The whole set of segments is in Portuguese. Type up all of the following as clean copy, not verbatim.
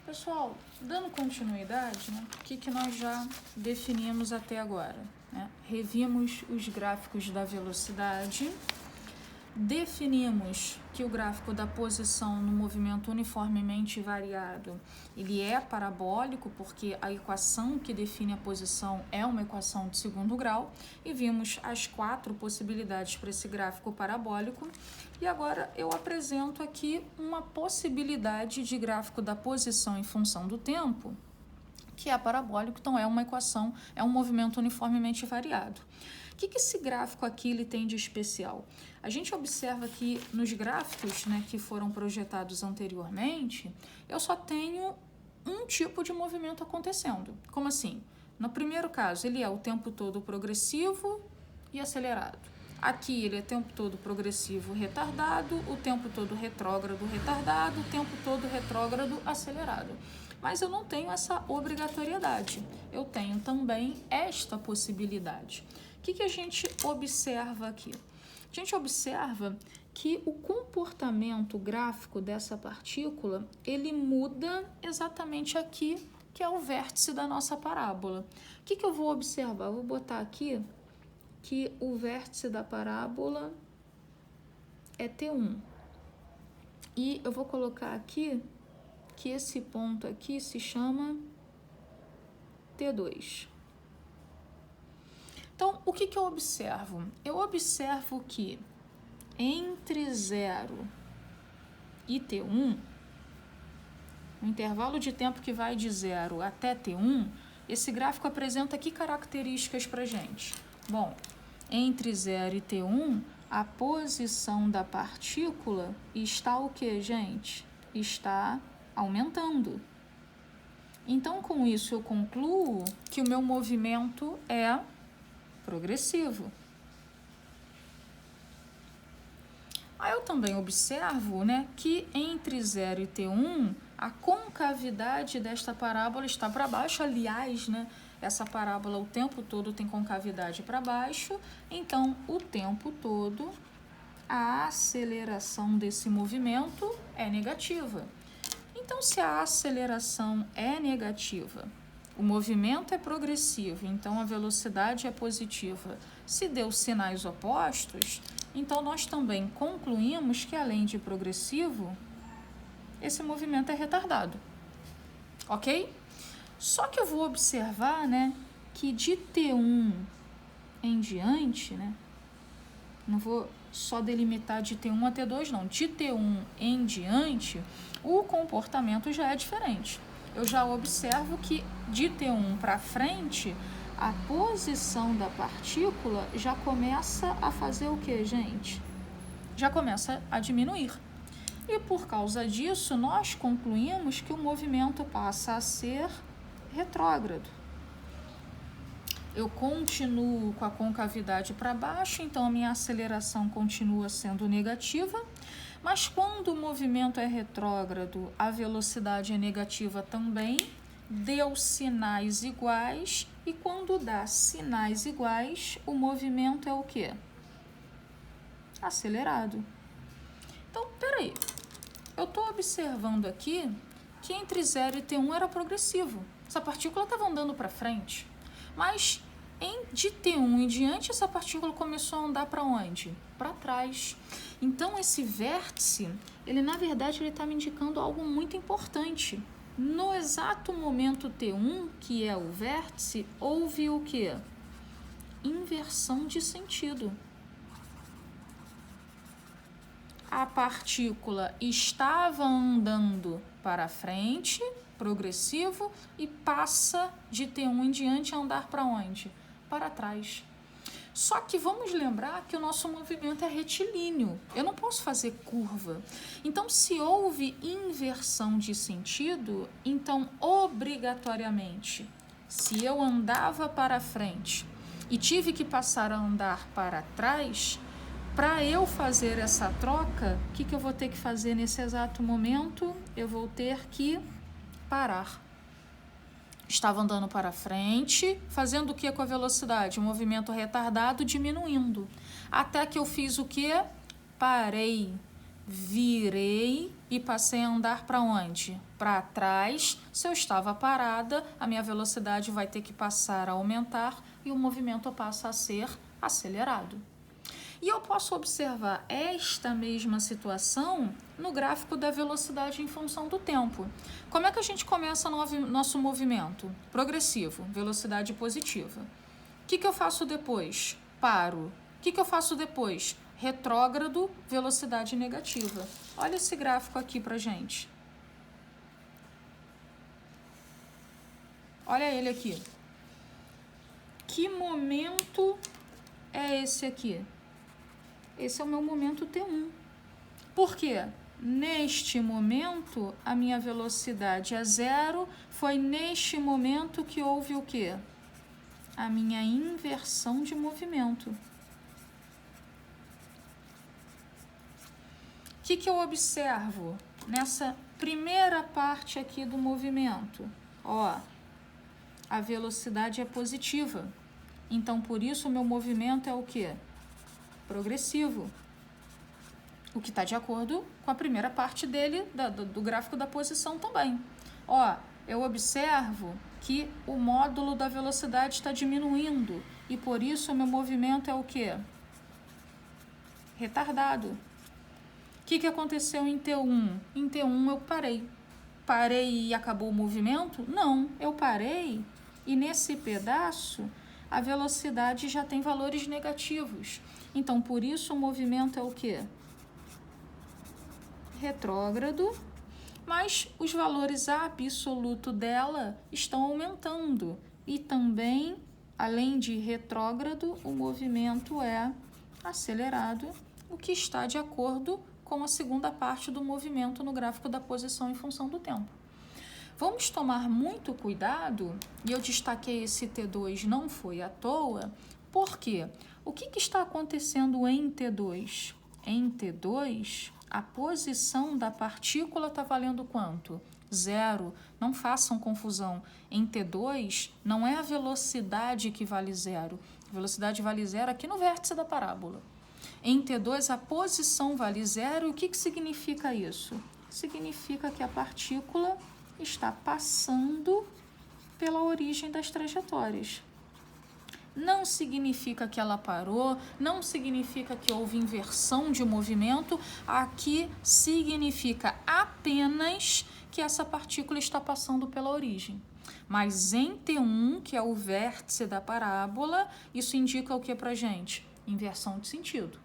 Pessoal, dando continuidade, né, o que nós já definimos até agora? Né? Revimos os gráficos da velocidade, definimos que o gráfico da posição no movimento uniformemente variado, ele é parabólico, porque a equação que define a posição é uma equação de segundo grau, e vimos as 4 possibilidades para esse gráfico parabólico. E agora eu apresento aqui uma possibilidade de gráfico da posição em função do tempo, que é parabólico, então é uma equação, é um movimento uniformemente variado. O que esse gráfico aqui ele tem de especial? A gente observa que nos gráficos, né, que foram projetados anteriormente, eu só tenho um tipo de movimento acontecendo. Como assim? No primeiro caso, ele é o tempo todo progressivo e acelerado. Aqui ele é o tempo todo progressivo retardado, o tempo todo retrógrado retardado, o tempo todo retrógrado acelerado. Mas eu não tenho essa obrigatoriedade, eu tenho também esta possibilidade. O que a gente observa aqui? A gente observa que o comportamento gráfico dessa partícula, ele muda exatamente aqui, que é o vértice da nossa parábola. O que eu vou observar? Eu vou botar aqui que o vértice da parábola é T1. E eu vou colocar aqui que esse ponto aqui se chama T2. Então, o que eu observo? Eu observo que entre 0 e T1, o intervalo de tempo que vai de 0 até T1, esse gráfico apresenta que características para a gente? Bom, entre 0 e T1, a posição da partícula está o que, gente? Está aumentando. Então, com isso, eu concluo que o meu movimento é progressivo. Aí eu também observo, né, que entre 0 e T1, a concavidade desta parábola está para baixo. Aliás, né, essa parábola o tempo todo tem concavidade para baixo, então o tempo todo a aceleração desse movimento é negativa. Então, se a aceleração é negativa, o movimento é progressivo, então a velocidade é positiva. Se deu sinais opostos, então nós também concluímos que, além de progressivo, esse movimento é retardado. Ok? Só que eu vou observar, né, que de T1 em diante, né, não vou só delimitar de T1 a T2, não. De T1 em diante, o comportamento já é diferente. Eu já observo que de T1 para frente, a posição da partícula já começa a fazer o que, gente? Já começa a diminuir. E por causa disso, nós concluímos que o movimento passa a ser retrógrado. Eu continuo com a concavidade para baixo, então a minha aceleração continua sendo negativa, mas quando o movimento é retrógrado, a velocidade é negativa também, deu sinais iguais, e quando dá sinais iguais, o movimento é o quê? Acelerado. Então, peraí, eu estou observando aqui que entre 0 e T1 era progressivo, essa partícula estava andando para frente. Mas de T1 em diante, essa partícula começou a andar para onde? Para trás. Então, esse vértice, ele na verdade está me indicando algo muito importante. No exato momento T1, que é o vértice, houve o quê? Inversão de sentido. A partícula estava andando para frente, progressivo, e passa de T1 em diante a andar para onde? Para trás. Só que vamos lembrar que o nosso movimento é retilíneo, eu não posso fazer curva. Então, se houve inversão de sentido, então, obrigatoriamente, se eu andava para frente e tive que passar a andar para trás, para eu fazer essa troca, o que eu vou ter que fazer nesse exato momento? Eu vou ter que parar. Estava andando para frente, fazendo o que com a velocidade? Um movimento retardado diminuindo. Até que eu fiz o que? Parei. virei e passei a andar para onde? Para trás. Se eu estava parada, a minha velocidade vai ter que passar a aumentar e o movimento passa a ser acelerado. E eu posso observar esta mesma situação no gráfico da velocidade em função do tempo. Como é que a gente começa nosso movimento? Progressivo, velocidade positiva. O que eu faço depois? Paro. O que eu faço depois? Retrógrado, velocidade negativa. Olha esse gráfico aqui pra gente. Olha ele aqui. Que momento é esse aqui? Esse é o meu momento T1. Por quê? Neste momento, a minha velocidade é 0. Foi neste momento que houve o quê? A minha inversão de movimento. O que eu observo nessa primeira parte aqui do movimento? Ó, a velocidade é positiva. Então, por isso, o meu movimento é o quê? Progressivo. O que está de acordo com a primeira parte dele, do gráfico da posição também. Ó, eu observo que o módulo da velocidade está diminuindo e por isso o meu movimento é o quê? Retardado. O que aconteceu em T1? Em T1 eu parei. Parei e acabou o movimento? Não, eu parei e nesse pedaço a velocidade já tem valores negativos. Então, por isso, o movimento é o quê? Retrógrado, mas os valores absolutos dela estão aumentando. E também, além de retrógrado, o movimento é acelerado, o que está de acordo com a segunda parte do movimento no gráfico da posição em função do tempo. Vamos tomar muito cuidado, e eu destaquei esse T2 não foi à toa, porque o que está acontecendo em T2? Em T2, a posição da partícula está valendo quanto? 0. Não façam confusão. Em T2, não é a velocidade que vale 0. A velocidade vale 0 aqui no vértice da parábola. Em T2, a posição vale 0. E o que significa isso? Significa que a partícula está passando pela origem das trajetórias. Não significa que ela parou, não significa que houve inversão de movimento, aqui significa apenas que essa partícula está passando pela origem. Mas em T1, que é o vértice da parábola, isso indica o que pra gente? Inversão de sentido.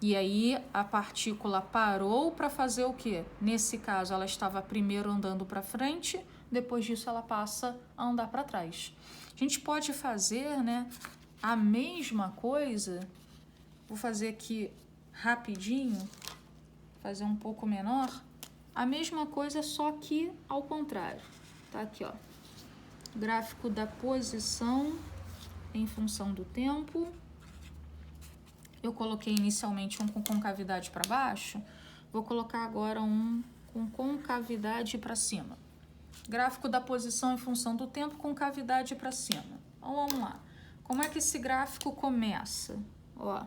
E aí a partícula parou para fazer o quê? Nesse caso, ela estava primeiro andando para frente, depois disso ela passa a andar para trás. A gente pode fazer, né, a mesma coisa, vou fazer aqui rapidinho, fazer um pouco menor, a mesma coisa só que ao contrário. Tá aqui, ó, gráfico da posição em função do tempo. Eu coloquei inicialmente um com concavidade para baixo, vou colocar agora um com concavidade para cima. Gráfico da posição em função do tempo, concavidade para cima. Então, vamos lá. Como é que esse gráfico começa? Ó,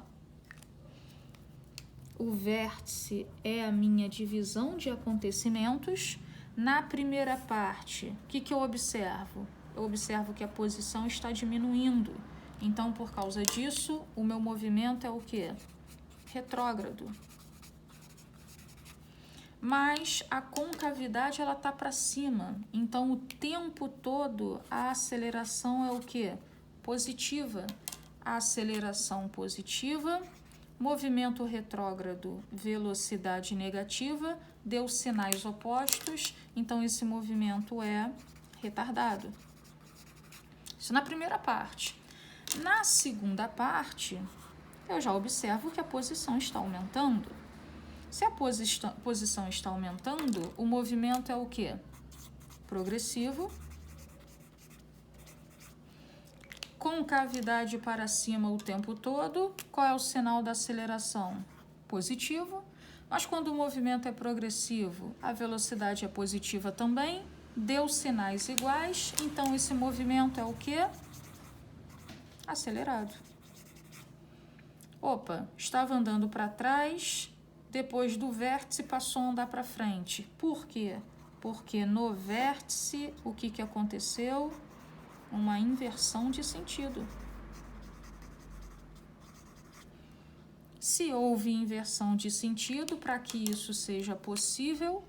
o vértice é a minha divisão de acontecimentos. Na primeira parte, o que eu observo? Eu observo que a posição está diminuindo. Então, por causa disso, o meu movimento é o quê? Retrógrado. Mas a concavidade, ela tá para cima. Então, o tempo todo, a aceleração é o quê? Positiva. A aceleração positiva, movimento retrógrado, velocidade negativa, deu sinais opostos. Então, esse movimento é retardado. Isso na primeira parte. Na segunda parte, eu já observo que a posição está aumentando. Se a posição está aumentando, o movimento é o quê? Progressivo. Concavidade para cima o tempo todo. Qual é o sinal da aceleração? Positivo. Mas quando o movimento é progressivo, a velocidade é positiva também. Deu sinais iguais, então esse movimento é o quê? Acelerado. Opa, estava andando para trás, depois do vértice passou a andar para frente. Por quê? Porque no vértice, o que aconteceu? Uma inversão de sentido. Se houve inversão de sentido, para que isso seja possível,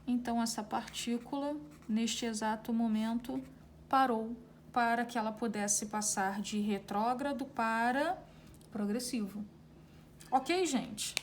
então essa partícula, neste exato momento, parou para que ela pudesse passar de retrógrado para progressivo. Ok, gente?